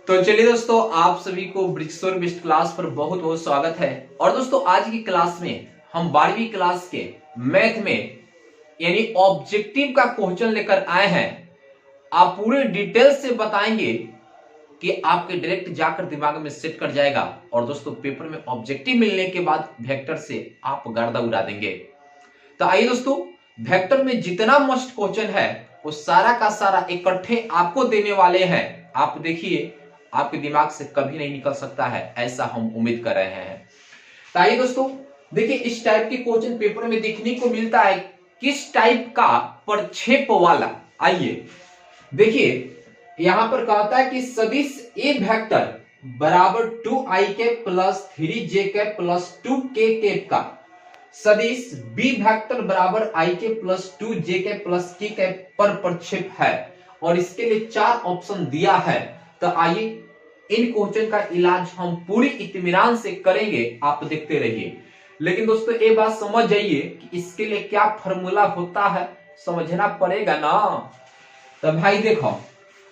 तो चलिए दोस्तों, आप सभी को ब्रिक्सोर बेस्ट क्लास पर बहुत बहुत स्वागत है। और दोस्तों, आज की क्लास में हम 12वीं क्लास के मैथ में यानी ऑब्जेक्टिव का क्वेश्चन लेकर आए हैं। आप पूरे डिटेल से बताएंगे कि आपके डायरेक्ट जाकर दिमाग में सेट कर जाएगा। और दोस्तों, पेपर में ऑब्जेक्टिव मिलने के बाद वेक्टर से आप गर्दा उड़ा देंगे। तो आइए दोस्तों, वेक्टर में जितना मस्ट क्वेश्चन है वो सारा का सारा इकट्ठे आपको देने वाले हैं। आप देखिए, आपके दिमाग से कभी नहीं निकल सकता है, ऐसा हम उम्मीद कर रहे हैं। तो आइए दोस्तों, देखिए इस टाइप के क्वेश्चन पेपर में देखने को मिलता है। किस टाइप का प्रक्षेप वाला, आइए देखिए यहां पर कहता है कि सदिश ए वेक्टर बराबर 2i cap plus 3j cap plus 2k cap का सदिश बी वेक्टर बराबर i के plus 2j cap plus k cap पर प्रक्षेप है। और इसके लिए 4 ऑप्शन दिया है। तो आइए इन क्वेश्चन का इलाज हम पूरी इत्मीनान से करेंगे, आप देखते रहिए। लेकिन दोस्तों, ये बात समझ जाइए कि इसके लिए क्या फॉर्मूला होता है, समझना पड़ेगा ना। तो भाई देखो,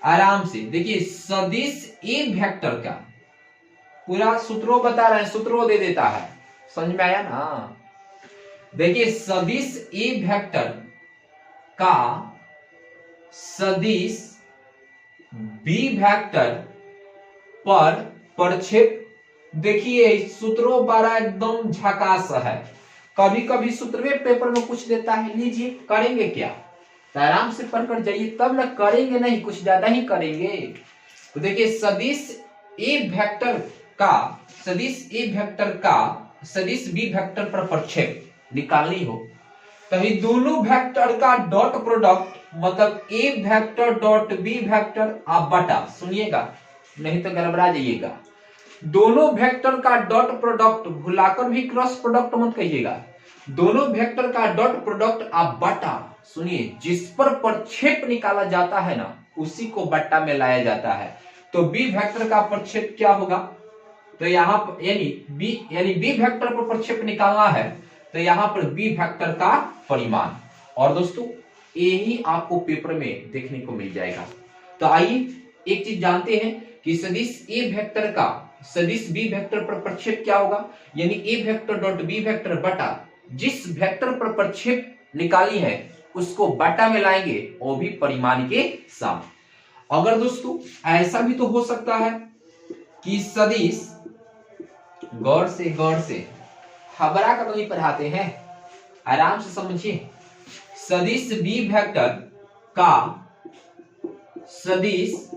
आराम से देखिए, सदिश ए वेक्टर का पूरा सूत्रों बता रहे हैं, सूत्रों दे देता है, समझ में आया ना। देखिए, सदिश ए वेक्टर का सदिश बी वेक्टर पर प्रक्षेप, देखिए सूत्रों बड़ा एकदम झकास है। कभी कभी सूत्र में पेपर में कुछ देता है, लीजिए करेंगे क्या, तो आराम से पढ़कर जाइए, तब ना करेंगे नहीं, कुछ ज्यादा ही करेंगे। तो देखिए, सदिश ए वेक्टर का सदिश बी वेक्टर पर प्रक्षेप निकालनी हो तो ये दोनों वेक्टर का डॉट प्रोडक्ट, मतलब ए वेक्टर डॉट बी वेक्टर, आप बटा, सुनिएगा नहीं तो गड़बड़ा जाइएगा। दोनों वेक्टर का डॉट प्रोडक्ट, भुलाकर भी क्रॉस प्रोडक्ट मत कहिएगा। दोनों वेक्टर का डॉट प्रोडक्ट आप बटा, सुनिए, जिस पर प्रक्षेप निकाला जाता है ना, उसी को बट्टा में लाया जाता है। तो बी वेक्टर का प्रक्षेप क्या होगा, तो यहाँ पर यानी बी वेक्टर पर प्रक्षेप निकालना है, तो यहाँ पर बी वेक्टर का परिमाण। और दोस्तों, यही आपको पेपर में देखने को मिल जाएगा। तो आइए एक चीज जानते हैं कि सदिश ए वेक्टर का सदिश बी वेक्टर पर प्रक्षेप क्या होगा, यानी ए वेक्टर डॉट बी वेक्टर बटा जिस वेक्टर पर प्रक्षेप निकाली है उसको बटा में लाएंगे, वो भी परिमाण के साथ। अगर दोस्तों ऐसा भी तो हो सकता है कि सदिश, गौर से हबरा का तो नहीं पढ़ाते हैं, आराम से समझिए। सदिश बी वेक्टर का सदिश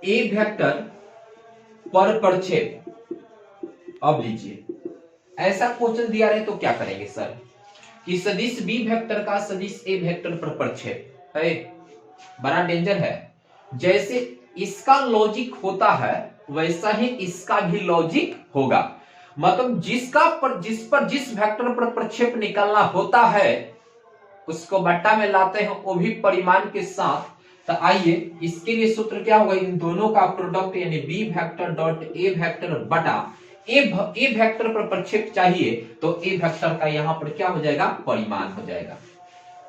ए वेक्टर पर प्रक्षेप, अब लीजिए ऐसा क्वेश्चन दिया रहे तो क्या करेंगे सर, कि सदिश बी वेक्टर का सदिश ए वेक्टर पर प्रक्षेप है, बड़ा डेंजर है। जैसे इसका लॉजिक होता है वैसा ही इसका भी लॉजिक होगा। मतलब जिस वेक्टर पर प्रक्षेप निकालना होता है उसको बट्टा में लाते हैं, वो भी परिमाण के साथ। तो आइए इसके लिए सूत्र क्या होगा, इन दोनों का प्रोडक्ट यानी B vector dot A vector बटा ए वेक्टर पर प्रक्षेप चाहिए, तो ए वेक्टर का यहाँ पर क्या हो जाएगा, परिमाण हो जाएगा।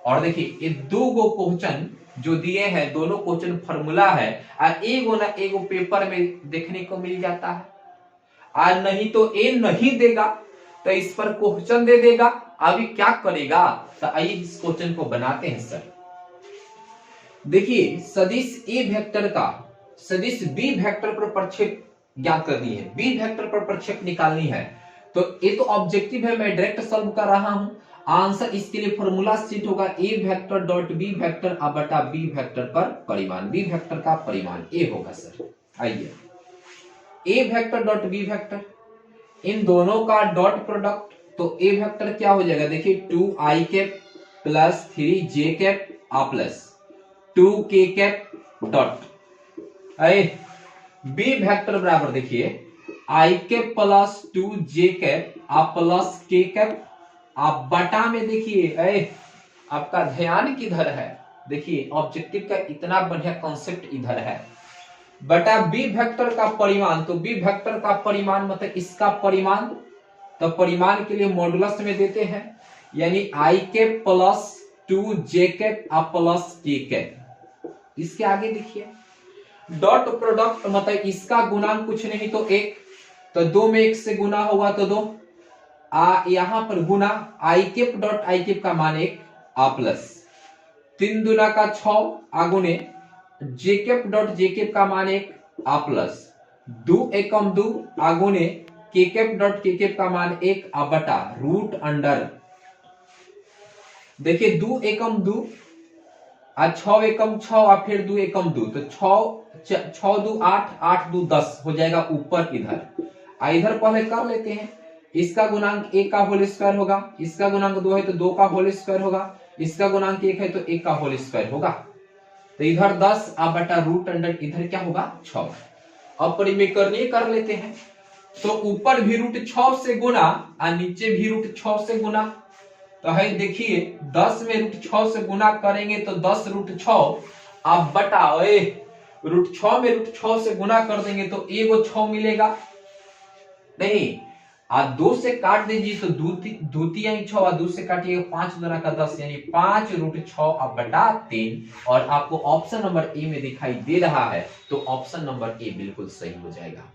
और देखिए ये दो गो क्वेश्चन जो दिए हैं, दोनों क्वेश्चन फॉर्मूला है, और एगो पेपर में देखने को मिल जाता है। आज नहीं तो ए नहीं देगा तो इस पर क्वेश्चन दे देगा, अभी क्या करेगा। तो आइए इस क्वेश्चन को बनाते हैं सर। देखिए, सदिश ए वेक्टर का सदिश बी वेक्टर पर प्रक्षेप ज्ञात करनी है, बी वेक्टर पर प्रक्षेप निकालनी है। तो ये तो ऑब्जेक्टिव है, मैं डायरेक्ट सॉल्व कर रहा हूं। आंसर इसके लिए फॉर्मूला सीट होगा ए वेक्टर डॉट बी वेक्टर बटा बी वेक्टर पर परिमाण, बी वेक्टर का परिमाण ए होगा सर। आइए, ए वेक्टर डॉट बी वेक्टर, इन दोनों का डॉट प्रोडक्ट, तो ए वेक्टर क्या हो जाएगा, देखिए 2i cap plus 3j cap plus 2k cap dot B vector बराबर, देखिए i cap plus 2j cap plus k cap, आप बटा में देखिए आपका ध्यान किधर है, देखिए ऑब्जेक्टिव का इतना बढ़िया कॉन्सेप्ट इधर है, बटा बी वेक्टर का परिमाण। तो बी वेक्टर का परिमाण मतलब इसका परिमाण, तो परिमाण के लिए मॉडुलस में देते हैं, यानी i के प्लस 2j के प्लस k के। इसके आगे देखिए डॉट प्रोडक्ट मतलब इसका गुणांक कुछ नहीं तो 1, तो 2 में 1 से गुना होगा तो 2, यहां पर गुना I cap dot I cap का मान 1 आ प्लस 3 दूना का 6 आगुने J cap dot J cap का मान 1 आ प्लस 2 एकम 2 आगुने के केप डॉट के केप का मान 1 आ बटा रूट अंडर, देखिए 2 एकम 2 आ 6 एकम 6 आ फिर 2 एकम 2, तो 6 2 8 8 2 10 हो जाएगा ऊपर इधर। इधर पहले कर लेते हैं, इसका गुणांक 1 का होल स्क्वायर होगा, इसका गुणांक 2 है तो 2 का होल स्क्वायर होगा, इसका गुणांक 1 है तो 1 का होल स्क्वायर होगा, तो इधर 10 आ बटा रूट अंडर इधर क्या होगा 6। अब परिमेकरणीय कर लेते हैं, तो ऊपर भी रूट 6 से गुना और नीचे भी रूट 6 से गुना, तो है देखिए 10 में रूट 6 से गुना करेंगे तो 10 रूट 6 आप बटा रूट 6 में रूट 6 से गुना कर देंगे तो एगो 6 मिलेगा, नहीं 2 से काट दीजिए तो द्वितीय 6 और 2 से काटिए 5 दूना का 10 यानी 5 रूट 6 अब बटा 3, और आपको ऑप्शन नंबर ए में दिखाई दे रहा है, तो ऑप्शन नंबर ए बिल्कुल सही हो जाएगा।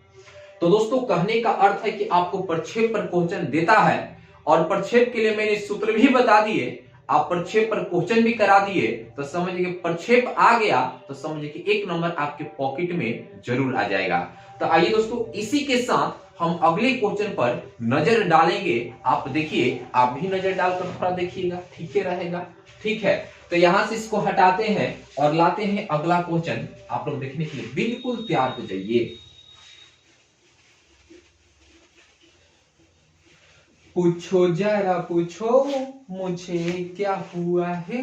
तो दोस्तों कहने का अर्थ है कि आपको प्रक्षेप पर क्वेश्चन देता है और प्रक्षेप के लिए मैंने सूत्र भी बता दिए, आप प्रक्षेप पर क्वेश्चन भी करा दिए, तो समझिए कि प्रक्षेप आ गया तो समझिए कि 1 नंबर आपके पॉकेट में जरूर आ जाएगा। तो आइए दोस्तों इसी के साथ हम अगले क्वेश्चन पर नजर डालेंगे। आप देखिए, आप भी नजर डालकर थोड़ा देखिएगा, ठीक है रहेगा, ठीक है। तो यहां से इसको हटाते हैं और लाते हैं अगला क्वेश्चन, आप लोग देखने के लिए बिल्कुल तैयार हो जाइए। पूछो जरा पूछो मुझे क्या हुआ है,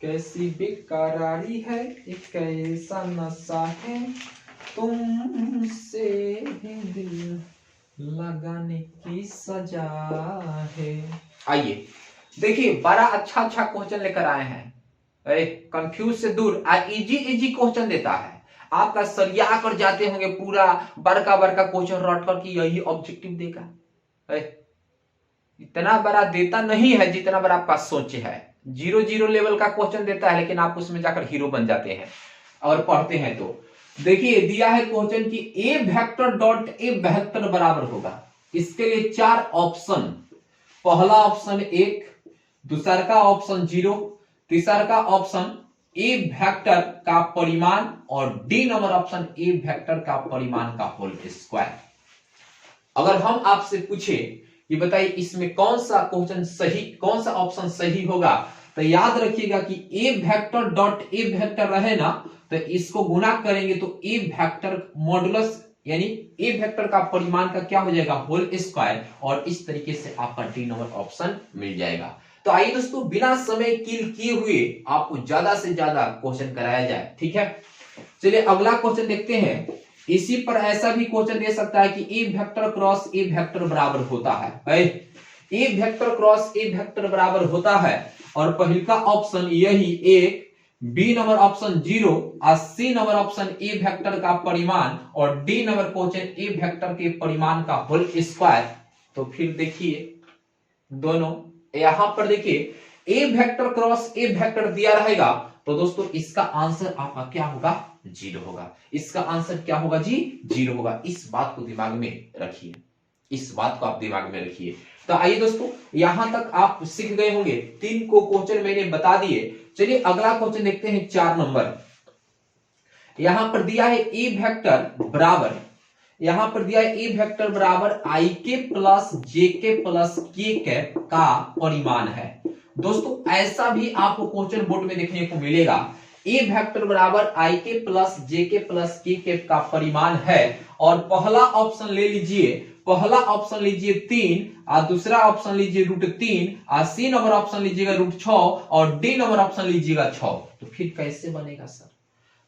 कैसी बेकरारी है, एक कैसा नशा है, तुमसे ही दिल लगाने की सजा है। आइए देखिए, बड़ा अच्छा अच्छा क्वेश्चन लेकर आए हैं, कंफ्यूज से दूर, इजी इजी क्वेश्चन देता है, आपका सरिया कर जाते होंगे, पूरा बड़का बड़का क्वेश्चन रट कर कि यही ऑब्जेक्टिव देगा, इतना बड़ा देता नहीं है जितना बड़ा आपका सोच है। 0 लेवल का क्वेश्चन देता है, लेकिन आप उसमें जाकर हीरो बन जाते हैं और पढ़ते हैं। तो देखिए दिया है क्वेश्चन कि A vector dot A vector बराबर होगा, इसके लिए 4 ऑप्शन, पहला ऑप्शन 1, दूसरा का ऑप्शन 0, तीसरा का ऑप्शन ए वेक्टर का परिमाण और D number option A vector का परिमाण का होल स्क्वायर। अगर हम आपसे पूछे कि बताइए इसमें कौन सा क्वेश्चन सही, कौन सा ऑप्शन सही होगा, तो याद रखिएगा कि A vector dot A vector रहे ना, तो इसको गुना करेंगे तो ए वेक्टर मॉडुलस यानी ए वेक्टर का परिमाण का क्या हो जाएगा होल स्क्वायर, और इस तरीके से आपका डी नंबर ऑप्शन मिल जाएगा। तो आइए दोस्तों बिना समय किल किए हुए आपको ज्यादा से ज्यादा क्वेश्चन कराया जाए, ठीक है। चलिए अगला क्वेश्चन देखते हैं। इसी पर ऐसा भी क्वेश्चन दे सकता है कि A vector cross A vector बराबर होता है, ए वेक्टर क्रॉस ए वेक्टर बराबर होता है, और पहला ऑप्शन यही एक, बी नंबर ऑप्शन 0 और C number option A vector का परिमाण और D number question A vector के परिमाण का होल स्क्वायर। तो फिर देखिए दोनों, यहां पर देखिए ए वेक्टर क्रॉस ए वेक्टर दिया रहेगा, तो दोस्तों इसका आंसर आपका क्या होगा 0 होगा, इसका आंसर क्या होगा जी 0 होगा। इस बात को दिमाग में रखिए, इस बात को आप दिमाग में रखिए। तो आइए दोस्तों यहां तक आप सीख गए होंगे, 3 को क्वेश्चन मैंने बता दिए। चलिए अगला क्वेश्चन देखते हैं 4 नंबर। यहां पर दिया है ए वेक्टर बराबर, यहां पर दिया है ए वेक्टर बराबर आई के प्लस जे के प्लस के कैप का परिमाण है। दोस्तों ऐसा भी आपको क्वेश्चन बोर्ड में देखने को मिलेगा, ए वेक्टर बराबर आई के प्लस जे के प्लस के कैप का परिमाण है, और पहला ऑप्शन ले लीजिए, पहला ऑप्शन लीजिए 3 और दूसरा ऑप्शन लीजिए √3 और सी नंबर ऑप्शन लीजिएगा √6 और डी नंबर ऑप्शन लीजिएगा 6। तो फिर कैसे बनेगा सर?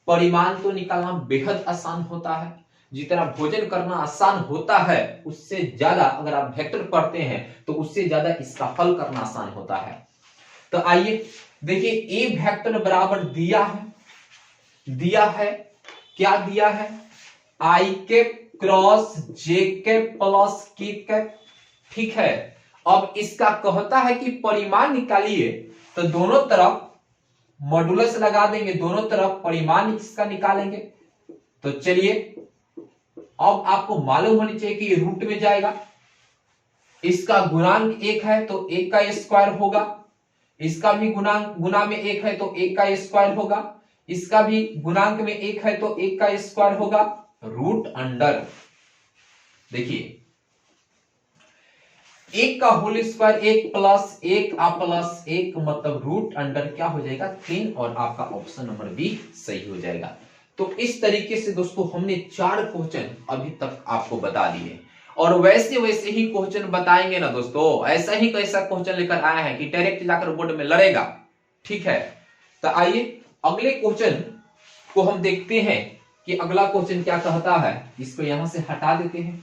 परिमाण तो निकालना बेहद आसान होता है, जितना भोजन करना आसान होता है उससे ज्यादा अगर आप वेक्टर पढ़ते हैं तो उससे ज्यादा इसका हल करना आसान होता है। तो आइए देखिए ए वेक्टर बराबर दिया है क्या दिया है, आई के क्रॉस जे के प्लस के कैप, ठीक है। अब इसका कहता है कि परिमाण निकालिए, तो दोनों तरफ मॉडुलस लगा देंगे, दोनों तरफ परिमाण इसका निकालेंगे, तो चलिए अब आपको मालूम होनी चाहिए कि ये रूट में जाएगा, इसका गुणांक 1 है तो 1 का स्क्वायर होगा, इसका भी गुणांक गुना में 1 है तो 1 का स्क्वायर होगा, इसका भी गुणांक में 1 है तो 1 का स्क्वायर होगा, रूट अंडर देखिए 1 का होल स्क्वायर 1 प्लस 1 प्लस 1 मतलब रूट अंडर क्या हो जाएगा 3 और आपका ऑप्शन नंबर बी सही हो जाएगा। तो इस तरीके से दोस्तों हमने 4 क्वेश्चन अभी तक आपको बता दिए और वैसे वैसे ही क्वेश्चन बताएंगे ना दोस्तों, ऐसा ही कैसा क्वेश्चन लेकर आया है कि डायरेक्ट जाकर बोर्ड में लड़ेगा। ठीक है, तो आइए अगले क्वेश्चन को हम देखते हैं कि अगला क्वेश्चन क्या कहता है। इसको यहां से हटा देते हैं।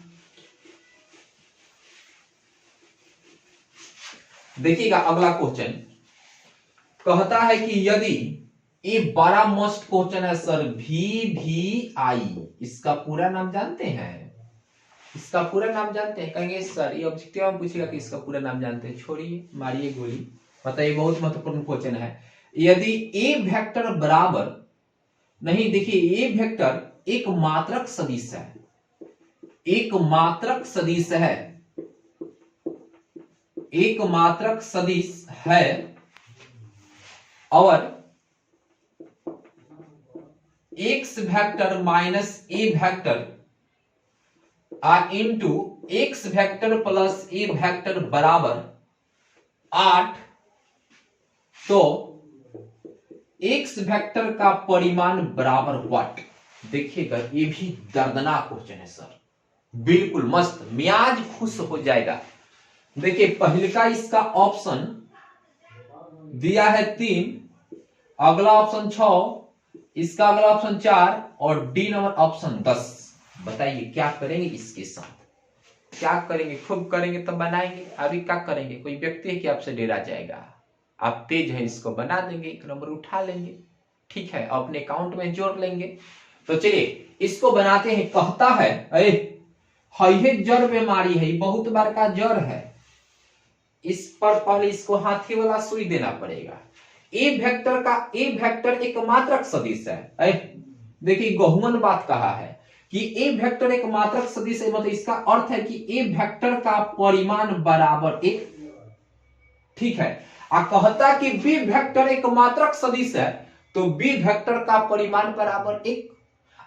देखिएगा अगला क्वेश्चन कहता है कि यदि ये बड़ा मस्ट क्वेश्चन है सर, VVI इसका पूरा नाम जानते हैं? इसका पूरा नाम जानते हैं? कहेंगे सर ये ऑब्जेक्टिव में पूछेगा कि इसका पूरा नाम जानते हैं, छोड़िए मारिए गोली, बताइए बहुत महत्वपूर्ण क्वेश्चन है। यदि ए वेक्टर बराबर नहीं, देखिए ए वेक्टर एक मात्रक सदिश है, एक मात्रक सदिश है, एक मात्रक सदिश है और X vector minus A vector into X vector plus A vector बराबर 8, तो एक्स वेक्टर का परिमाण बराबर व्हाट? देखिएगा ये भी दर्दनाक क्वेश्चन है सर, बिल्कुल मस्त, मियाज खुश हो जाएगा। देखिए पहले का इसका ऑप्शन दिया है 3, अगला ऑप्शन 6, इसका अगला ऑप्शन 4 और डी नंबर ऑप्शन 10। बताइए क्या करेंगे इसके साथ, क्या करेंगे? खूब करेंगे तो बनाएंगे, अभी क्या करेंगे? कोई व्यक्ति है कि आपसे डेरा जाएगा? आप तेज है, इसको बना देंगे, 1 नंबर उठा लेंगे, ठीक है, अपने अकाउंट में जोड़ लेंगे। तो चलिए इसको बनाते हैं। कहता है अरे जड़ बीमारी है, बहुत बार का जड़ है, इस पर पहले इसको हाथी वाला सुई देना पड़ेगा। ए वेक्टर एक मात्रक सदिश है। देखिए गहुमन बात कहा है कि ए वेक्टर एक मात्रक सदिश है, मतलब इसका अर्थ है कि ए वेक्टर का परिमाण बराबर 1, ठीक है। कहता कि बी वेक्टर एक मात्रक सदिश है तो बी वेक्टर का परिमाण बराबर 1।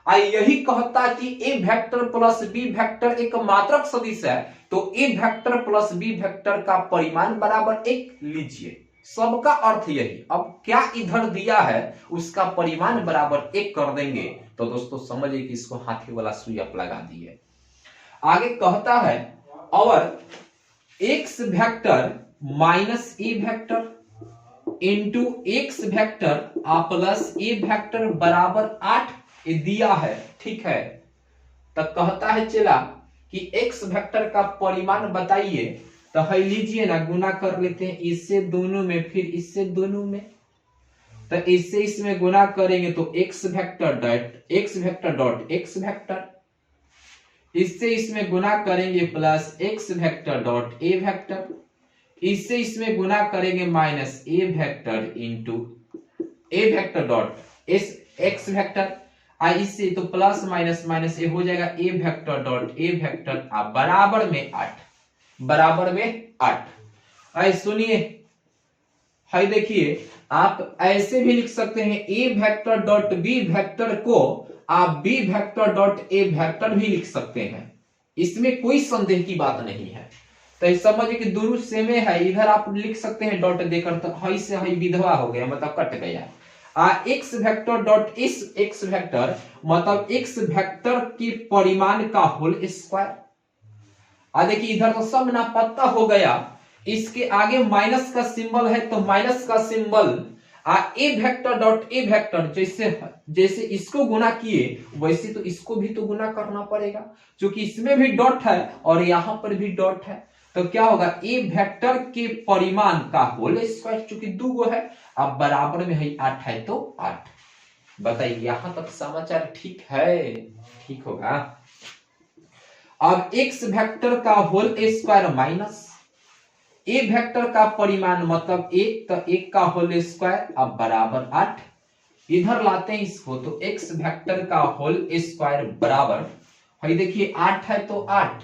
यही कहता कि A vector plus B vector एक मात्रक सदिश है तो A vector plus B vector का परिमाण बराबर 1 लीजिए, सबका अर्थ यही। अब क्या इधर दिया है उसका परिमाण बराबर 1 कर देंगे तो दोस्तों समझिए कि इसको हाथी वाला सुई आप लगा दिए। आगे कहता है और X vector minus A vector into X vector plus A vector बराबर 8 ये दिया है, ठीक है। तो कहता है चला कि एक्स वेक्टर का परिमाण बताइए, तो है लीजिए ना, गुना कर लेते हैं इससे दोनों में, फिर इससे दोनों में, तो इससे इसमें गुना करेंगे तो x vector dot x vector, इससे इसमें गुना करेंगे plus x vector dot A vector, इससे इसमें गुना करेंगे minus A vector into A vector dot x vector, इससे तो प्लस माइनस माइनस ए हो जाएगा ए वेक्टर डॉट ए वेक्टर बराबर में 8, बराबर में 8। सुनिए, हाय देखिए आप ऐसे भी लिख सकते हैं A vector dot B vector को आप B vector dot A vector भी लिख सकते हैं, इसमें कोई संदेह की बात नहीं है। तो समझिए कि दोनों सेम है, इधर आप लिख सकते हैं डॉट देकर, तो हाई से हाई विधवा हो गया, मतलब कट गया। एक्स वेक्टर डॉट इस एक्स वेक्टर मतलब एक्स वेक्टर के परिमाण का होल स्क्वायर। देखिए इधर तो सब नापत्ता हो गया, इसके आगे माइनस का सिंबल है तो माइनस का symbol A vector dot A vector, जैसे इसको गुना किए वैसे तो इसको भी तो गुना करना पड़ेगा, क्योंकि इसमें भी डॉट है और यहां पर भी डॉट है, तो क्या होगा ए वेक्टर के परिमाण का होल स्क्वायर, चूंकि 2 है, अब बराबर में है 8 है तो 8। बताइए यहां तक समाचार ठीक है? ठीक होगा। अब एक्स वेक्टर का whole square minus A vector का परिमाण मतलब 1, तो 1 का होल स्क्वायर अब बराबर 8, इधर लाते हैं इसको, तो x वेक्टर का होल स्क्वायर बराबर, हई देखिए 8 है तो 8,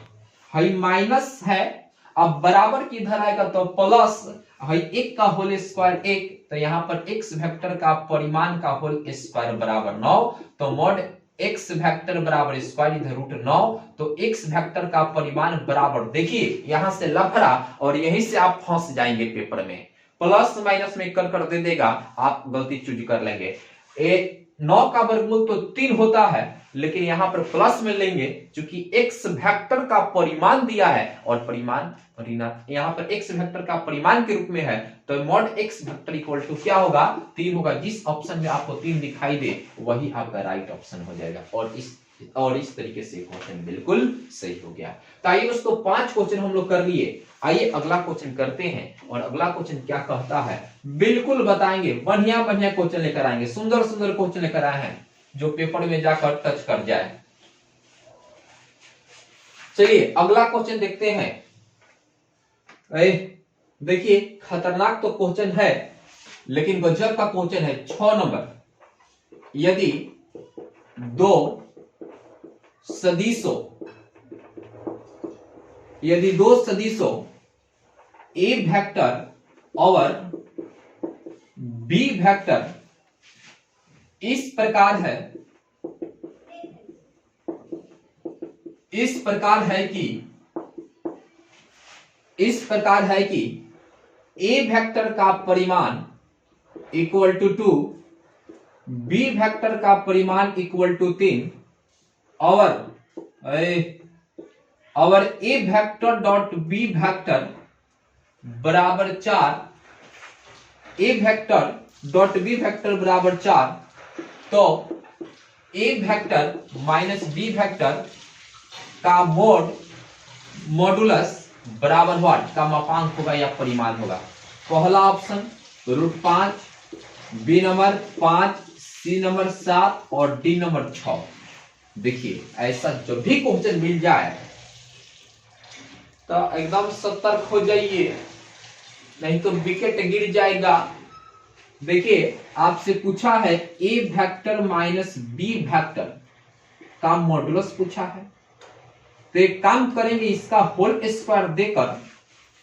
हई माइनस है, अब बराबर की इधर आएगा तो प्लस, हई 1 का होल स्क्वायर 1, तो यहाँ पर x वेक्टर का परिमाण का होल स्क्वायर बराबर 9, तो मॉड x वेक्टर बराबर स्क्वायर इधर √9, तो x वेक्टर का परिमाण बराबर, देखिए यहां से लफड़ा और यहीं से आप फंस जाएंगे पेपर में, प्लस माइनस में कर दे देगा, आप गलती चूज कर लेंगे। 9 का वर्गमूल तो 3 होता है, लेकिन यहां पर प्लस में लेंगे क्योंकि x वेक्टर का परिमाण दिया है और परिमाण यहां पर x वेक्टर का परिमाण के रूप में है, तो mod x vector equal to क्या होगा, 3 होगा। जिस ऑप्शन में आपको 3 दिखाई दे वही आपका राइट ऑप्शन हो जाएगा, और इस तरीके से क्वेश्चन बिल्कुल सही हो गया। तो आइए दोस्तों 5 क्वेश्चन हम लोग कर लिए, आइए अगला क्वेश्चन करते हैं, और अगला क्वेश्चन क्या कहता है बिल्कुल बताएंगे, बढ़िया बढ़िया क्वेश्चन लेकर आएंगे, सुंदर सुंदर क्वेश्चन लेकर आए हैं जो पेपर में जाकर टच कर जाए। चलिए अगला क्वेश्चन देखते हैं। देखिए खतरनाक तो क्वेश्चन है, लेकिन गजब का क्वेश्चन है। 6 नंबर, यदि दो सदिशों ए वेक्टर और बी वेक्टर इस प्रकार है कि ए वेक्टर का परिमाण इक्वल टू 2, बी वेक्टर का परिमाण इक्वल टू 3, और A vector dot B vector बराबर 4, A vector dot B vector बराबर 4, तो A vector minus B vector का मॉडुलस बराबर व्हाट का मापांक होगा या परिमाण होगा। पहला option √5, B number 5, C number 7 और डी नंबर 6। देखिए ऐसा जब भी क्वेश्चन मिल जाए तो एकदम सतर्क हो जाइए, नहीं तो विकेट गिर जाएगा। देखिए आपसे पूछा है ए वेक्टर माइनस बी वेक्टर का मॉडुलस पूछा है, तो एक काम करेंगे, इसका होल स्क्वायर देकर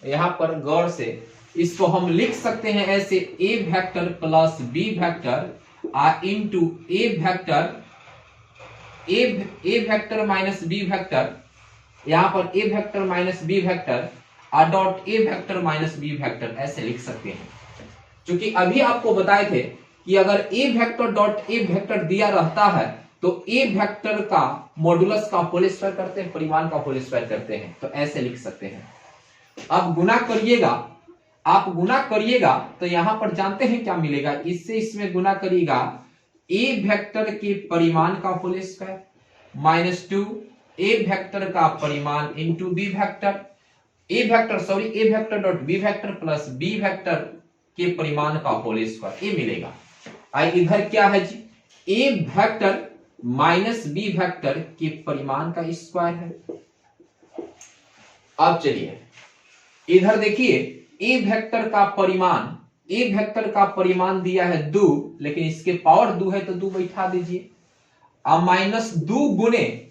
यहां पर गौर से इसको हम लिख सकते हैं ऐसे, A vector plus B vector into A vector minus B vector, यहां पर A vector minus B vector dot A vector minus B vector ऐसे लिख सकते हैं। क्योंकि अभी आपको बताए थे कि अगर ए वेक्टर डॉट ए वेक्टर दिया रहता है तो ए वेक्टर का मॉडुलस का होल स्क्वायर करते हैं, परिमाण का होल स्क्वायर करते हैं, तो ऐसे लिख सकते हैं। अब आप गुना करिएगा तो यहां पर जानते हैं क्या मिलेगा, इससे इसमें गुना करिएगा, ए वेक्टर के परिमाण का होल स्क्वायर -2 ए वेक्टर का परिमाण into B vector, A vector dot B vector plus B vector के परिमाण का होल स्क्वायर, ये मिलेगा। इधर क्या है जी, ए वेक्टर माइनस बी वेक्टर के परिमाण का स्क्वायर है। अब चलिए इधर देखिए, ए वेक्टर का परिमाण दिया है 2, लेकिन इसके पावर 2 है तो 2 बैठा दीजिए। अब -2 गुने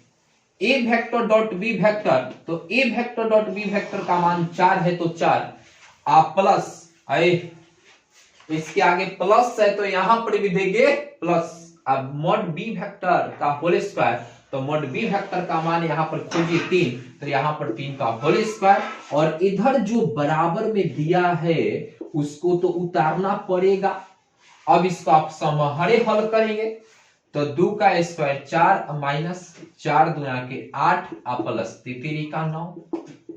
A vector dot B vector, तो A vector dot B vector का मान 4 है तो 4, आप प्लस इसके आगे प्लस है तो यहां पर भी देंगे प्लस। अब मॉड बी वेक्टर का होल स्क्वायर, तो मॉड बी वेक्टर का मान यहां पर खोजिए 3, तो यहां पर 3 का होल स्क्वायर, और इधर जो बराबर में दिया है उसको तो उतारना पड़ेगा। अब इसको आप समहरे हल करेंगे तो 2 का स्क्वायर 4 माइनस 4 दूना के 8 प्लस 3 का 9,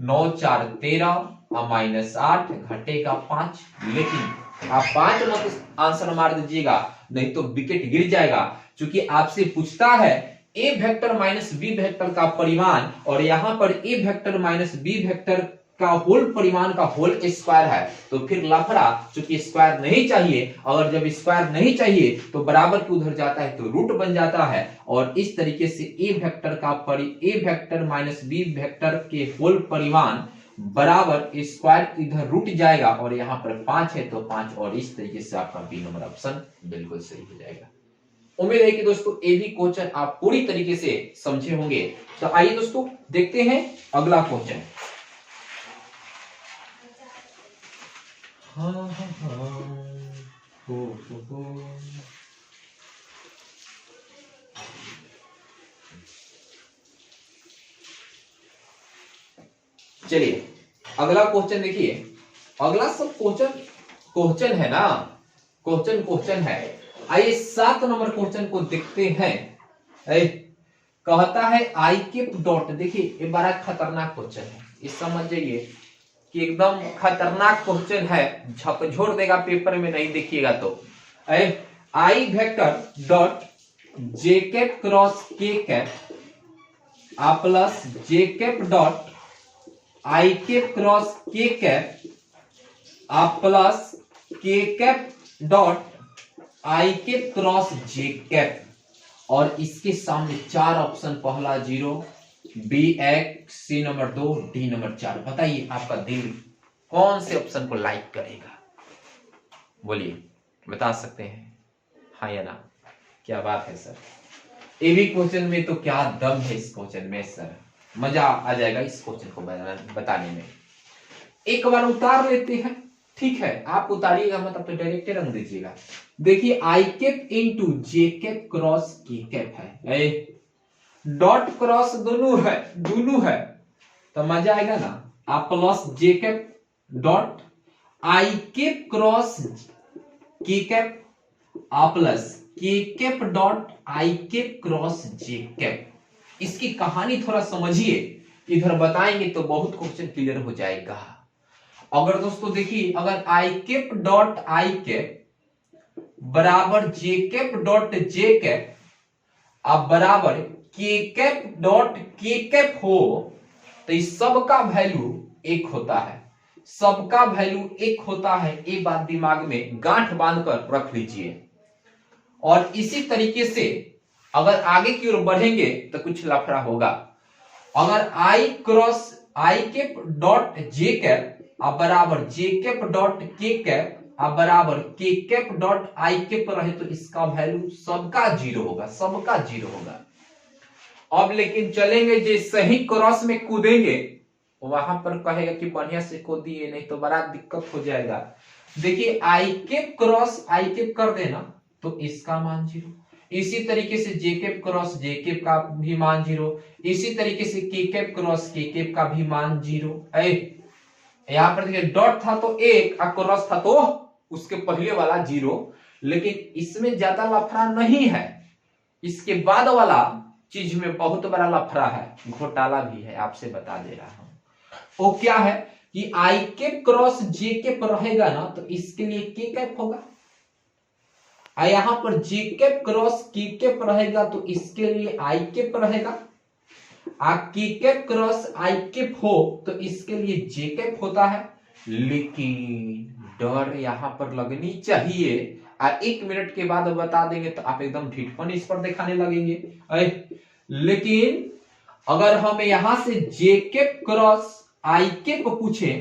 9 4 13 माइनस 8 घटेगा 5, लेकिन आप 5 मत आंसर मार दीजिएगा नहीं तो विकेट गिर जाएगा। क्योंकि आपसे पूछता है ए वेक्टर माइनस बी वेक्टर का परिमाण, और यहां पर A vector minus B vector का होल परिमाण का होल स्क्वायर है, तो फिर लफड़ा, चूंकि स्क्वायर नहीं चाहिए, अगर जब स्क्वायर नहीं चाहिए तो बराबर के उधर जाता है तो रूट बन जाता है, और इस तरीके से ए वेक्टर माइनस बी वेक्टर के होल परिमाण बराबर स्क्वायर इधर रूट जाएगा, और यहाँ पर 5 है तो 5, और इस तरीके से आपका बी नंबर ऑप्शन बिल्कुल सही हो जाएगा। उम्मीद है कि दोस्तों ये भी क्वेश्चन आप पूरी तरीके से समझे होंगे। तो आइए दोस्तों देखते हैं अगला क्वेश्चन। चलिए अगला क्वेश्चन देखिए। अगला सब क्वेश्चन है ना, क्वेश्चन है। आइए 7 नंबर क्वेश्चन को देखते हैं। कहता है आई केप डॉट, देखिए ये बड़ा खतरनाक क्वेश्चन है, ये समझ जाइए कि एकदम खतरनाक क्वेश्चन है, झकझोर देगा पेपर में नहीं देखिएगा तो। I vector dot J cap cross K cap आ plus J cap dot I cap cross K cap आ plus K cap dot I cap cross J cap, और इसके सामने 4 ऑप्शन, पहला 0, B X, C number 2, D number 4। बताइए आपका दिल कौन से ऑप्शन को लाइक करेगा? बोलिए, बता सकते हैं हाँ या ना? क्या बात है सर, ये भी क्वेश्चन में तो क्या दम है इस क्वेश्चन में सर, मजा आ जाएगा इस क्वेश्चन को बताने में। एक बार उतार लेते हैं, ठीक है? आप उतारिएगा मतलब तो डायरेक्ट रंग दीजिएगा। देखिए I cap into J cap cross K cap है, डॉट क्रॉस दोनों है तो मजा आएगा ना। आप plus J cap dot I cap cross K cap आ plus K cap dot I cap cross J cap. इसकी कहानी थोड़ा समझिए, इधर बताएंगे तो बहुत क्वेश्चन क्लियर हो जाएगा। अगर दोस्तों देखिए, अगर आई कैप डॉट आई कैप बराबर जे कैप डॉट जे कैप अब बराबर के कैप डॉट के कैप हो तो इस सबका वैल्यू 1 होता है, सबका वैल्यू 1 होता है। ये बात दिमाग में गांठ बांधकर रख लीजिए। और इसी तरीके से अगर आगे की ओर बढ़ेंगे तो कुछ लफड़ा होगा। अगर आई क्रॉस आई कैप डॉट जे कैप अब बराबर जे कैप डॉट के कैप अब बराबर के कैप डॉट आई कैप रहे तो इसका वैल्यू सबका 0 होगा, सबका 0 होगा। अब लेकिन चलेंगे जो सही क्रॉस में कूदेंगे वहां पर कहेगा कि बढ़िया से कूदिए, नहीं तो बड़ा दिक्कत हो जाएगा। देखिए I cap cross I cap कर देना तो इसका मान 0, इसी तरीके से जे कैप क्रॉस जे कैप का भी मान 0, इसी तरीके से के कैप क्रॉस के कैप का भी मान 0। यहां पर देखिए डॉट था तो 1 और क्रॉस था तो उसके पहले वाला 0, लेकिन इसमें ज्यादा लफड़ा नहीं है। इसके बाद वाला चीज में बहुत बड़ा लफड़ा है, घोटाला भी है, आपसे बता दे रहा हूं। वो क्या है कि I cap cross J cap रहेगा ना तो इसके लिए के कैप होगा, यहां पर जे कैप क्रॉस के कैप रहेगा तो इसके लिए आई कैप रहेगा, के कैप क्रॉस आई कैप हो तो इसके लिए जे कैप होता है। लेकिन डर यहां पर लगनी चाहिए, और 1 मिनट के बाद बता देंगे तो आप एकदम ढिठपन इस पर दिखाने लगेंगे। लेकिन अगर हम यहां से जे कैप क्रॉस आई कैप पूछे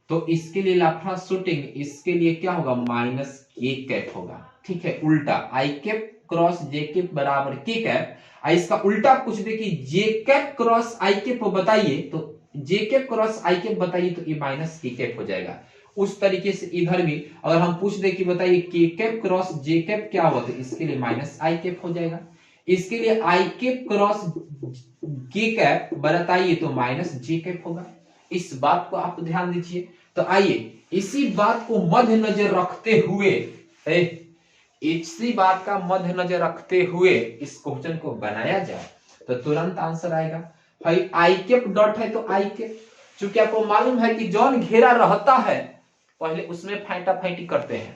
तो इसके लिए लफड़ा शूटिंग, इसके लिए क्या होगा माइनस के कैप होगा, ठीक है? उल्टा आई कैप क्रॉस जे कैप बराबर के कैप, इसका उल्टा पूछ दे कि जे कैप क्रॉस आई कैप बताइए तो जे कैप क्रॉस आई कैप बताइए तो ये माइनस के कैप हो जाएगा। उस तरीके से इधर भी अगर हम पूछ दे कि बताइए के कैप क्रॉस जे कैप क्या होगा तो इसके लिए माइनस आई कैप हो जाएगा। इसके लिए आई कैप क्रॉस के कैप बताइए तो माइनस जे कैप होगा। इस बात को आप ध्यान दीजिए। तो आइए इसी बात को मद्देनजर रखते हुए, इसी बात का मद्देनजर रखते हुए इस क्वेश्चन को बनाया जाए तो तुरंत आंसर आएगा। भाई आई कैप डॉट है तो आई कैप, चूंकि आपको मालूम है कि जौन घेरा रहता है पहले उसमें फैंटा फैंटी करते हैं।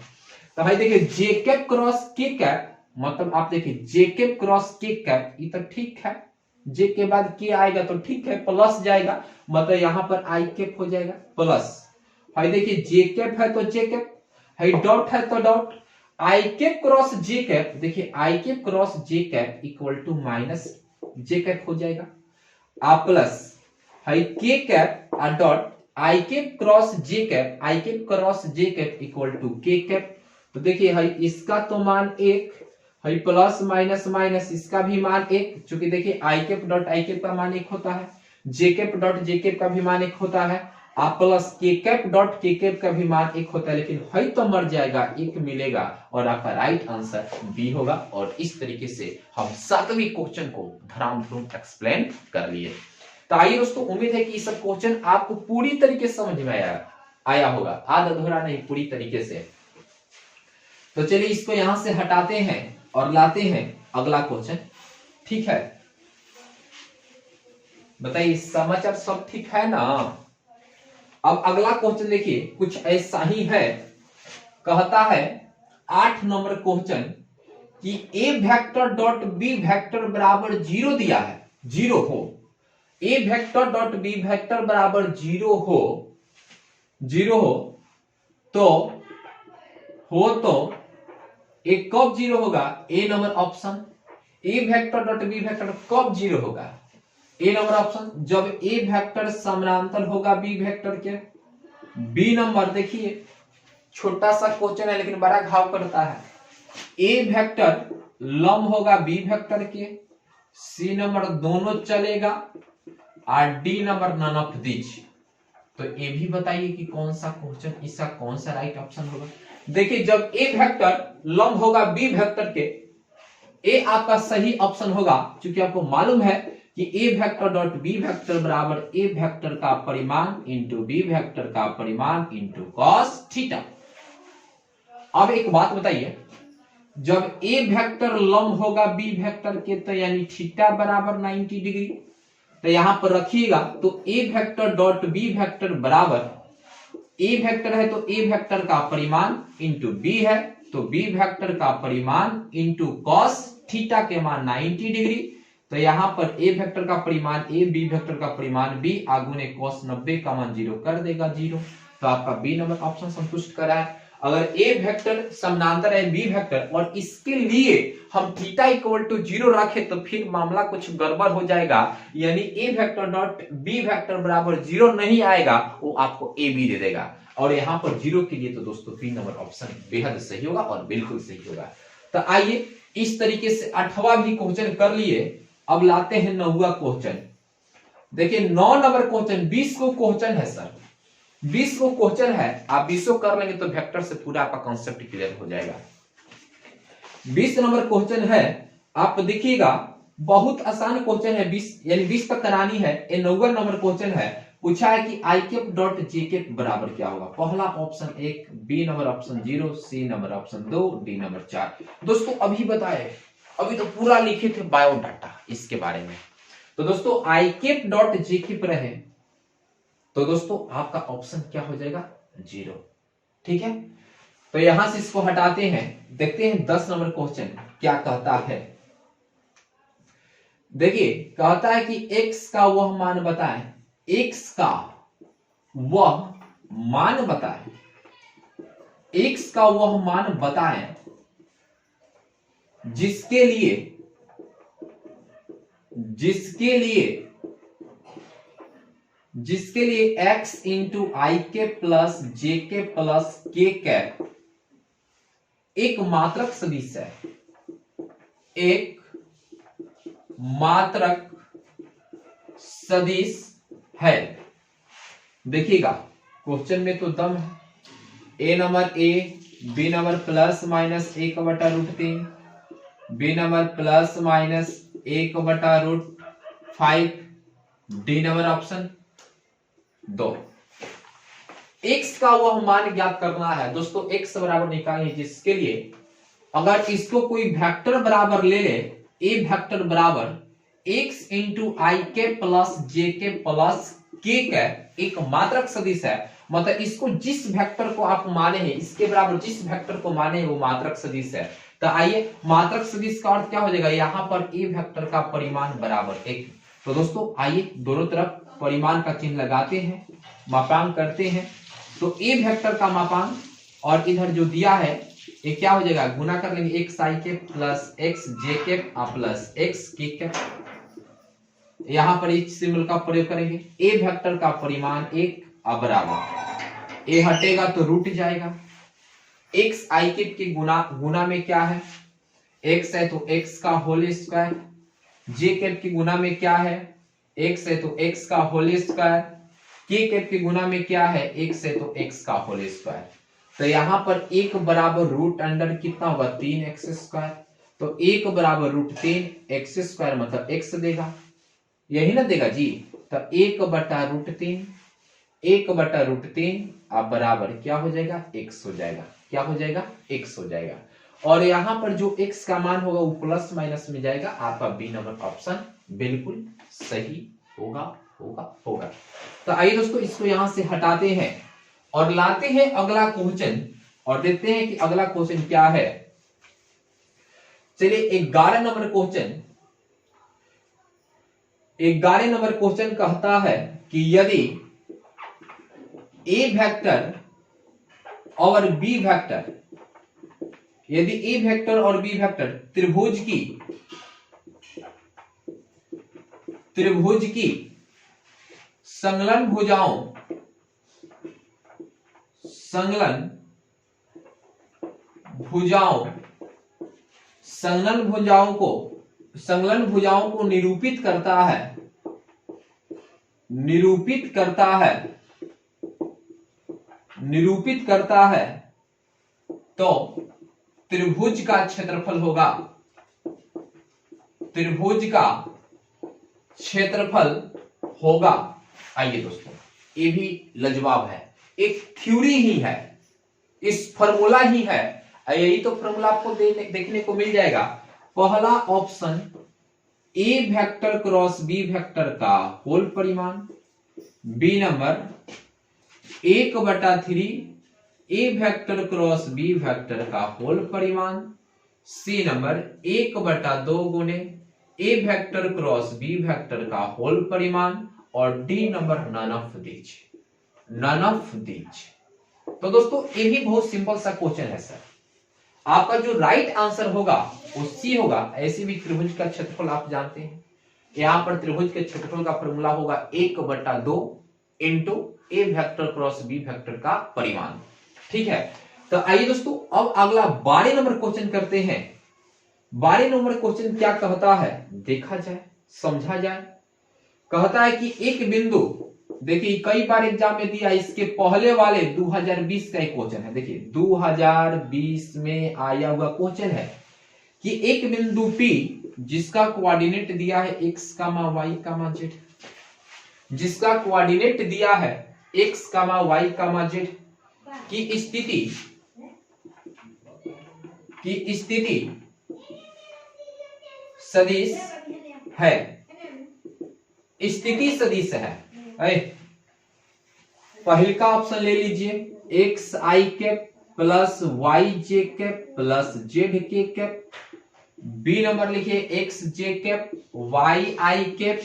तो भाई देखिए जे कैप क्रॉस के कैप मतलब आप देखिए जे कैप क्रॉस के कैप ये तो ठीक है, जे के बाद के आएगा तो ठीक है, प्लस जाएगा मतलब यहां पर आई कैप हो जाएगा प्लस। भाई देखिए जे कैप है तो जे कैप, है डॉट है तो dot, I cap cross J cap, देखिए I cap cross J cap equal to minus J cap हो जाएगा, आप प्लस है के कैप और dot I cap cross J cap, I cap cross J cap equal to K cap. तो देखिए है इसका तो मान 1 भाई प्लस माइनस माइनस इसका भी मान एक, चूंकि देखिए I cap dot I cap का मान एक होता है, जे कैप डॉट जे कैप का भी मान एक होता है, आप प्लस के कैप डॉट के कैप का भी मान एक होता है, लेकिन है तो मर जाएगा, एक मिलेगा और आपका राइट आंसर बी होगा। और इस तरीके से हम 7वीं क्वेश्चन को धड़ाम एक्सप्लेन कर लिए। तो आइए दोस्तों, उम्मीद है कि सब क्वेश्चन आपको पूरी तरीके से समझ में आया होगा, आधा अधूरा नहीं, पूरी तरीके से। तो चलिए इसको यहां से हटाते हैं और लाते हैं अगला क्वेश्चन। ठीक है, बताइए समाचार सब ठीक है ना। अब अगला क्वेश्चन देखिए कुछ ऐसा ही है, कहता है 8 नंबर क्वेश्चन कि A vector dot B vector बराबर 0 दिया है, 0 हो, ए वेक्टर डॉट बी वेक्टर बराबर 0 हो, 0 हो तो एक कब 0 होगा, ए number option. A vector dot B vector कब 0 होगा, ए नंबर ऑप्शन, जब ए वेक्टर समानांतर होगा बी वेक्टर के। बी नंबर देखिए छोटा सा क्वेश्चन है लेकिन बड़ा घाव करता है, ए वेक्टर लंब होगा बी वेक्टर के। सी नंबर दोनों चलेगा और D number none of these. तो ये भी बताइए कि कौन सा क्वेश्चन, इसका कौन सा राइट ऑप्शन होगा। देखिए जब ए वेक्टर लंब होगा बी वेक्टर के, ए आपका सही ऑप्शन होगा, क्योंकि आपको मालूम है कि A vector dot B vector बराबर ए वेक्टर का परिमाण इंटू बी वेक्टर का परिमाण इंटू कॉस थीटा। अब एक बात बताइए, जब ए वेक्टर लंब होगा बी वेक्टर के तो यानी थीटा बराबर 90 डिग्री, तो यहां पर रखिएगा तो A vector dot B vector बराबर, ए वेक्टर है तो ए वेक्टर का परिमाण इंटू बी है तो बी वेक्टर का परिमाण इंटू कॉस थीटा के मान 90 डिग्री। तो यहां पर ए वेक्टर का परिमाण ए, बी वेक्टर का परिमाण बी, आगुने कॉस 90 का मान 0 कर देगा 0। तो आपका बी नंबर ऑप्शन संतुष्ट करा है। अगर ए वेक्टर समानांतर है बी वेक्टर और इसके लिए हम थीटा इक्वल टू 0 रखे तो फिर मामला कुछ गड़बड़ हो जाएगा, यानी ए वेक्टर डॉट बी वेक्टर बराबर 0 नहीं आएगा, वो आपको ए बी दे देगा। और यहां पर 0 के लिए तो दोस्तों बी नंबर ऑप्शन बेहद सही होगा और बिल्कुल सही होगा। तो आइए इस तरीके से 8वां भी क्वेश्चन कर लिए। अब लाते हैं 9वां क्वेश्चन। देखिए 9 नंबर क्वेश्चन, 20 को क्वेश्चन है सर, 20 को क्वेश्चन है, आप 20 कर लेंगे तो वेक्टर से पूरा आपका कॉन्सेप्ट क्लियर हो जाएगा। 20 नंबर क्वेश्चन है, आप देखिएगा बहुत आसान क्वेश्चन है, 20 यानी 20 तक करानी है। ये 9वां नंबर क्वेश्चन है, पूछा है कि I cap dot J cap बराबर क्या होगा। पहला option 1, B number option 0, C number option 2, D number 4। दोस्तों अभी बताए, अभी तो पूरा लिखे थे बायोडाटा इसके बारे में। तो दोस्तों आई कैप डॉट जे कैप रहे तो दोस्तों आपका ऑप्शन क्या हो जाएगा, 0। ठीक है, तो यहां से इसको हटाते हैं, देखते हैं 10 नंबर क्वेश्चन क्या कहता है। देखिए कहता है कि x का वह मान बताएं, x का वह मान बताएं, x का वह मान बताएं जिसके लिए x इंटू आई के प्लस जे के प्लस के कैप एक मात्रक सदिश है, एक मात्रक सदिश है। देखिएगा क्वेश्चन में तो दम है, A number A, B number plus minus 1/√3, B number plus minus 1/√5, D number option 2। x का वह मान ज्ञात करना है दोस्तों, x बराबर निकालेंगे जिसके लिए अगर इसको कोई वेक्टर बराबर ले ले, ए वेक्टर बराबर x इंटू आई के प्लस जे के प्लस के कैप एक मात्रक सदिश है, मतलब इसको जिस वेक्टर को आप माने हैं, इसके बराबर जिस वेक्टर को माने हैं वो मात्रक सदिश है। तो आइए मात्रक सदिश का अर्थ क्या हो जाएगा, यहां पर ए वेक्टर का परिमाण बराबर 1। तो दोस्तों आइए दोनों तरफ परिमाण का चिन्ह लगाते हैं, मापांक करते हैं। तो ए वेक्टर का मापांक और इधर जो दिया है ये क्या हो जाएगा, गुना कर लेंगे, एक्स आई के प्लस एक्स जे के प्लस एक्स के कैप। यहां पर इस सिंबल का प्रयोग करेंगे, ए वेक्टर का परिमाण 1 बराबर, ए हटेगा तो रूट जाएगा, एक्स आई के गुना में क्या है, x है तो x का होल स्क्वायर, जे कैप की गुना में क्या है, x है तो x का होल स्क्वायर, के कैप की गुना में क्या है, x है तो x का होल स्क्वायर। तो यहां पर एक बराबर रूट अंडर कितना होगा, 3x स्क्वायर, तो एक बराबर रूट 3x स्क्वायर मतलब x देगा, यही ना देगा जी। तो 1/√3, 1/√3 अब बराबर क्या हो जाएगा, x हो जाएगा, क्या हो जाएगा, x हो जाएगा। और यहां पर जो x का मान होगा वो प्लस माइनस में जाएगा, आपका बी नंबर ऑप्शन बिल्कुल सही होगा होगा होगा। तो आइए दोस्तों इसको यहां से हटाते हैं और लाते हैं अगला क्वेश्चन और देखते हैं कि अगला क्वेश्चन क्या है। चलिए 11 नंबर क्वेश्चन, 11 नंबर क्वेश्चन कहता है कि यदि ए वेक्टर और बी वेक्टर, यदि ए वेक्टर और बी वेक्टर त्रिभुज की संलग्न भुजाओं को निरूपित करता है तो त्रिभुज का क्षेत्रफल होगा, आइए दोस्तों ये भी लाजवाब है, एक थ्योरी ही है, इस फॉर्मूला ही है, यही तो फॉर्मूला आपको देखने को मिल जाएगा। पहला option A vector cross B vector का होल परिमाण, B number 1/3 A vector cross B vector का होल परिमाण, सी नंबर 1/2 गुने A vector cross B vector का होल परिमाण, और D number none of these. तो दोस्तों ये भी बहुत सिंपल सा क्वेश्चन है सर, आपका जो राइट आंसर होगा वो सी होगा। ऐसे भी त्रिभुज का क्षेत्रफल आप जानते हैं, यहां पर त्रिभुज के क्षेत्रफल का फॉर्मूला होगा 1/2 इंटू ए वेक्टर क्रॉस बी वेक्टर का परिमाण, ठीक है। तो आइए दोस्तों अब अगला 12 नंबर क्वेश्चन करते हैं। 12 नंबर क्वेश्चन क्या कहता है, देखा जाए समझा जाए। कहता है कि एक बिंदु, देखिए कई बार एग्जाम में दिया, इसके पहले वाले 2020 का एक क्वेश्चन है, देखिए 2020 में आया हुआ क्वेश्चन है कि एक बिंदु P जिसका कोऑर्डिनेट दिया है x, y, z, जिसका कोऑर्डिनेट दिया है x, y, z की स्थिति सदिश है, स्थिति सदिश है। पहले का ऑप्शन ले लीजिए, X I cap plus Y J cap plus Z K cap, B number लिखिए X J cap Y I cap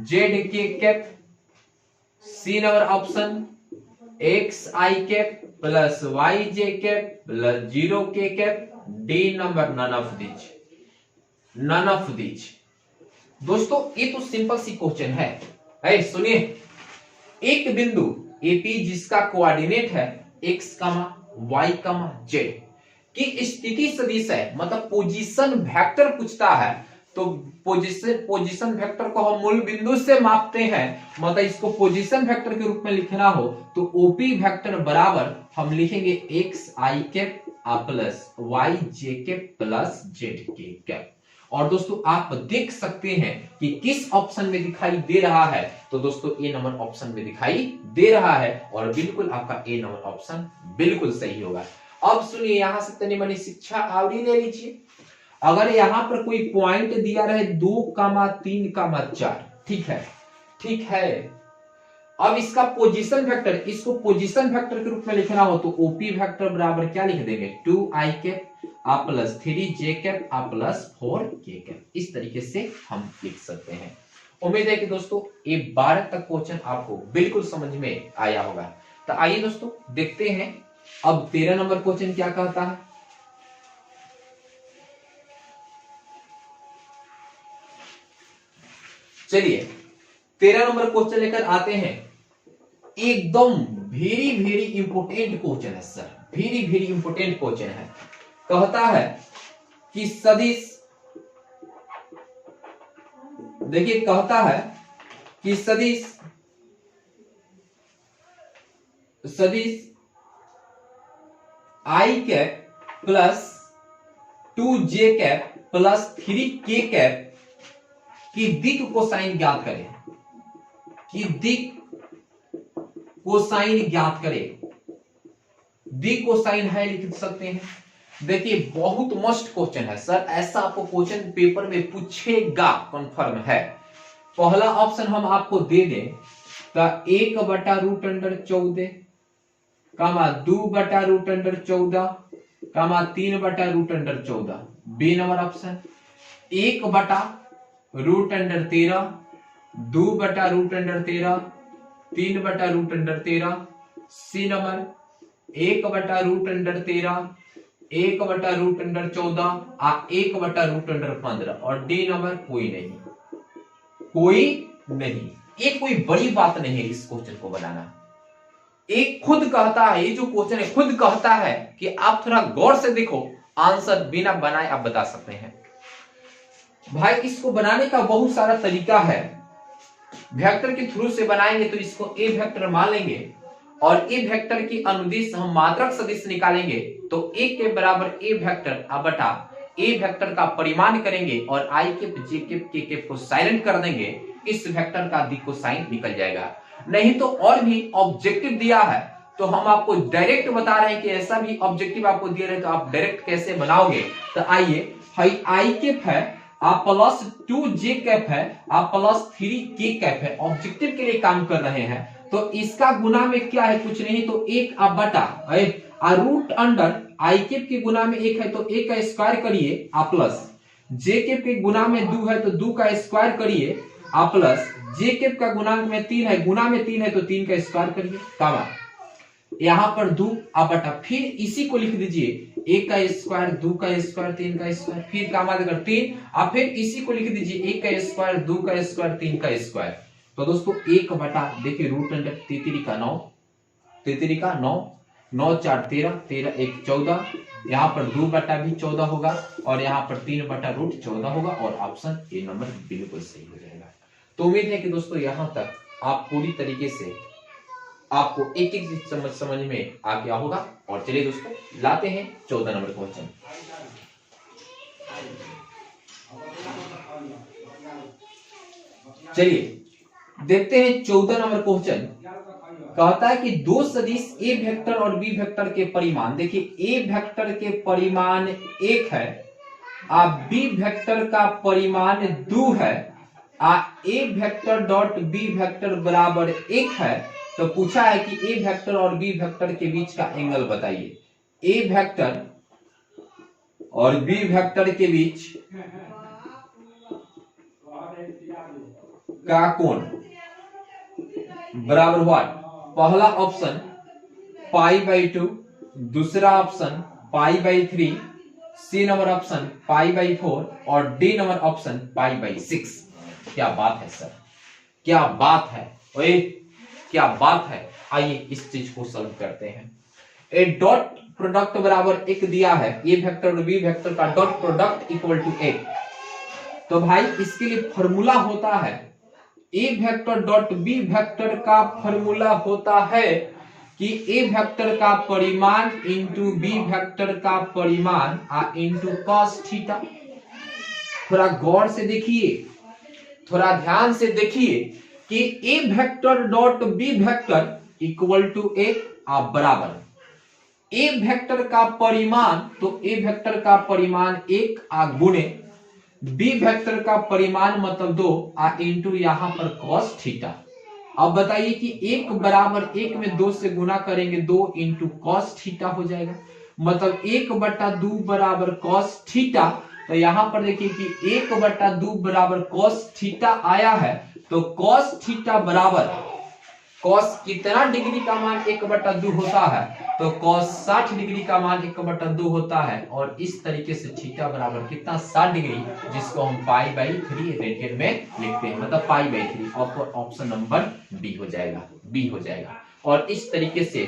Z K cap, C number option X I cap plus Y J cap plus 0 K cap, D number none of these. दोस्तों ये तो simple सी question है, सुनिए, एक बिंदु AP जिसका coordinate है x, y, z की स्थिति सदिश है, मतलब पोजीशन वेक्टर पूछता है, तो पोजीशन वेक्टर को हम मूल बिंदु से मापते हैं, मतलब इसको पोजीशन वेक्टर के रूप में लिखना हो तो ओपी वेक्टर बराबर हम लिखेंगे x I cap plus Y J cap plus Z K cap. और दोस्तों आप देख सकते हैं कि किस ऑप्शन में दिखाई दे रहा है, तो दोस्तों ए नंबर ऑप्शन में दिखाई दे रहा है और बिल्कुल आपका ए नंबर ऑप्शन बिल्कुल सही होगा। अब सुनिए यहां से तनी मनी शिक्षा आवरी ले लीजिए। अगर यहां पर कोई पॉइंट दिया रहे 2, 3, 4, ठीक है, अब इसका पोजीशन वेक्टर, इसको पोजीशन वेक्टर के रूप में लिखना हो तो ओपी वेक्टर बराबर क्या लिख देंगे, 2i cap plus 3j cap plus 4k cap, इस तरीके से हम लिख सकते हैं। उम्मीद है कि दोस्तों ये 12 तक क्वेश्चन आपको बिल्कुल समझ में आया होगा। तो आइए दोस्तों देखते हैं अब 13 नंबर क्वेश्चन क्या कहता है। चलिए 13 नंबर क्वेश्चन लेकर आते हैं। एकदम वेरी इंपोर्टेंट क्वेश्चन है सर, वेरी इंपोर्टेंट क्वेश्चन है। कहता है कि सदिश, देखिए कहता है कि सदिश I cap plus 2j cap plus 3k cap की दिक कोसाइन ज्ञात करें, कि दिक कोसाइन ज्ञात करें। दिक कोसाइन है लिख सकते हैं। देखिए बहुत मस्ट क्वेश्चन है सर, ऐसा आपको क्वेश्चन पेपर में पूछेगा, कंफर्म है। पहला ऑप्शन हम आपको दे दें तो 1/√14 comma 2/√14 comma 3/√14, B number option. 1/√13, 2/√13, 3/√13, C number. 1/√13, 1/√14 और 1/√15, और डी नंबर कोई नहीं, कोई नहीं। ये कोई बड़ी बात नहीं है इस क्वेश्चन को बनाना। एक खुद कहता है, ये जो क्वेश्चन है खुद कहता है कि आप थोड़ा गौर से देखो, आंसर बिना बनाए आप बता सकते हैं। भाई इसको बनाने का बहुत सारा तरीका है। वेक्टर के थ्रू से बनाएंगे तो इसको ए वेक्टर मान लेंगे, और ए वेक्टर की अनुदिश हम मात्रक सदिश निकालेंगे तो ए के बराबर ए वेक्टर बटा ए वेक्टर का परिमाण करेंगे, और आई के जे के के को साइलेंट कर देंगे, इस वेक्टर का दिक कोसाइन निकल जाएगा। नहीं तो और भी ऑब्जेक्टिव दिया है तो हम आपको डायरेक्ट बता रहे हैं कि ऐसा भी ऑब्जेक्टिव आपको दिया रहे तो आप डायरेक्ट कैसे बनाओगे। तो आइए, आई कैप है आप प्लस 2j कैप है आप प्लस 3k कैप है, ऑब्जेक्टिव के लिए काम कर रहे हैं। तो इसका गुना में क्या है, कुछ नहीं तो 1 बटा रूट अंडर आई कैप के गुना में 1 है तो 1 का स्क्वायर करिए आप प्लस जे कैप के गुना में 2 है तो 2 का स्क्वायर करिए आप प्लस जे कैप का गुणांक में 3 है, गुना में 3 है तो 3 का स्क्वायर करिए कामा यहां पर 2 बटा, फिर इसी को लिख दीजिए 1 का स्क्वायर 2 का स्क्वायर 3 का स्क्वायर, फिर कामा देकर 3, और फिर इसी को लिख दीजिए 1 का स्क्वायर 2 का स्क्वायर 3 का स्क्वायर। तो दोस्तों 1 बटा, देखिए रूट अंडर 33 का 9, 33 का 9, 9 4 13, 13 1 14, यहाँ पर 2 बटा भी 14 होगा, और यहाँ पर 3 बटा रूट 14 होगा, और ऑप्शन ए नंबर बिल्कुल सही हो जाएगा। तो उम्मीद है कि दोस्तों यहाँ तक आप पूरी तरीके से आपको एक एक चीज समझ में आ गया होगा। और चलिए दोस्तों लाते हैं 14 नंबर क्वेश्चन। चलिए देखते हैं 14 नंबर क्वेश्चन। कहता है कि दो सदिश ए वेक्टर और बी वेक्टर के परिमाण, देखिए ए वेक्टर के परिमाण 1 है, बी वेक्टर का परिमाण 2 है, ए वेक्टर डॉट बी वेक्टर बराबर 1 है। तो पूछा है कि ए वेक्टर और बी वेक्टर के बीच का एंगल बताइए। ए वेक्टर और बी वेक्टर के बीच का कोण बराबर व्हाट, पहला ऑप्शन π/2, दूसरा ऑप्शन π/3, सी नंबर ऑप्शन π/4, और डी नंबर ऑप्शन π/6। क्या बात है सर, क्या बात है, ओए क्या बात है। आइए इस चीज को सॉल्व करते हैं। ए डॉट प्रोडक्ट बराबर 1 दिया है, ए वेक्टर और बी वेक्टर का डॉट प्रोडक्ट इक्वल टू 1। तो भाई इसके लिए फॉर्मूला होता है, ए वेक्टर डॉट बी वेक्टर का फॉर्मूला होता है कि ए वेक्टर का परिमाण इंटू बी वेक्टर का परिमाण इंटू कॉस थीटा। थोड़ा गौर से देखिए, थोड़ा ध्यान से देखिए कि A vector dot B vector equal to 1 बराबर ए वेक्टर का परिमाण, तो ए वेक्टर का परिमाण 1 गुणे बी वेक्टर का परिमाण मतलब 2 इंटू यहां पर कॉस थीटा। अब बताइए कि 1 बराबर 1 में 2 से गुना करेंगे, 2 इंटू कॉस थीटा हो जाएगा, मतलब 1/2 बराबर कॉस थीटा। तो यहां पर देखिए कि 1/2 बराबर कॉस थीटा आया है, तो कॉस थीटा बराबर कॉस कितना डिग्री का मान 1/2 होता है, तो कॉस 60 डिग्री का मान 1/2 होता है, और इस तरीके से थीटा बराबर कितना 60 डिग्री, जिसको हम π/3 रेडियन में लिखते हैं, मतलब π/3। ऑप्शन नंबर बी हो जाएगा, बी हो जाएगा। और इस तरीके से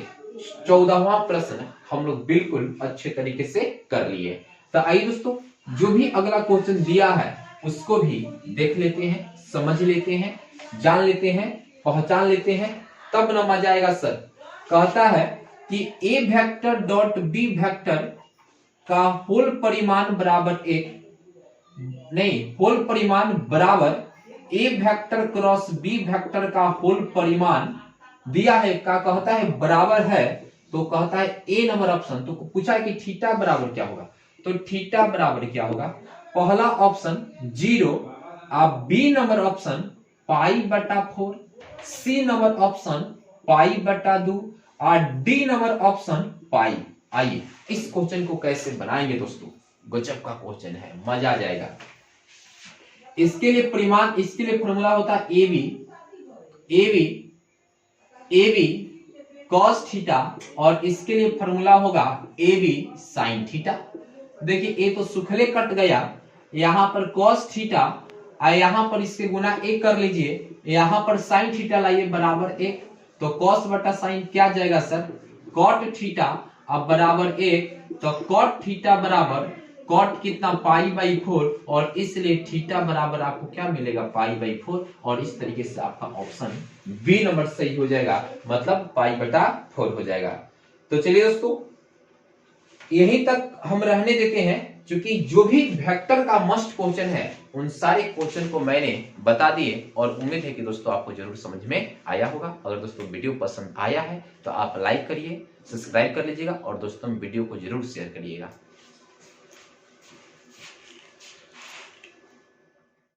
14वां प्रश्न हम लोग बिल्कुल अच्छे तरीके से कर लिए। तो आइए दोस्तों जो भी अगला क्वेश्चन दिया है उसको भी देख लेते हैं, समझ लेते हैं, जान लेते हैं, पहचान लेते हैं, तब न मजा आएगा सर। कहता है कि A vector dot B vector का होल परिमाण बराबर एक, नहीं, होल परिमाण बराबर ए वेक्टर क्रॉस बी वेक्टर का होल परिमाण दिया है, का कहता है बराबर है, तो कहता है ए नंबर ऑप्शन। तो पूछा है कि थीटा बराबर क्या होगा, तो थीटा बराबर क्या होगा, पहला ऑप्शन 0, आप बी नंबर ऑप्शन पाई बटा 4, सी नंबर ऑप्शन पाई बटा 2 और डी नंबर ऑप्शन पाई। आइए इस क्वेश्चन को कैसे बनाएंगे दोस्तों, गजब का क्वेश्चन है, मजा आ जाएगा। इसके लिए परिमाण, इसके लिए फॉर्मूला होता है ए बी कॉस थीटा और इसके लिए फॉर्मूला होगा ए बी साइन थीटा। देखिए ए तो सुखले कट गया, यहां पर कॉस थीटा और यहां पर इसके गुना एक कर लीजिए, यहां पर साइन थीटा लाइए बराबर एक, तो कॉस बटा साइन क्या जाएगा सर, कॉट थीटा अब बराबर एक, तो कॉट थीटा बराबर कॉट कितना पाई बाई 4 और इसलिए थीटा बराबर आपको क्या मिलेगा पाई बाई 4 और इस तरीके से आपका ऑप्शन बी नंबर सही हो जाएगा, मतलब पाई बटा 4 हो जाएगा। तो चलिए दोस्तों यहीं तक हम रहने देते हैं, क्योंकि जो भी वेक्टर का मस्ट क्वेश्चन है उन सारे क्वेश्चन को मैंने बता दिए और उम्मीद है कि दोस्तों आपको जरूर समझ में आया होगा। अगर दोस्तों वीडियो पसंद आया है तो आप लाइक करिए, सब्सक्राइब कर लीजिएगा और दोस्तों वीडियो को जरूर शेयर करिएगा।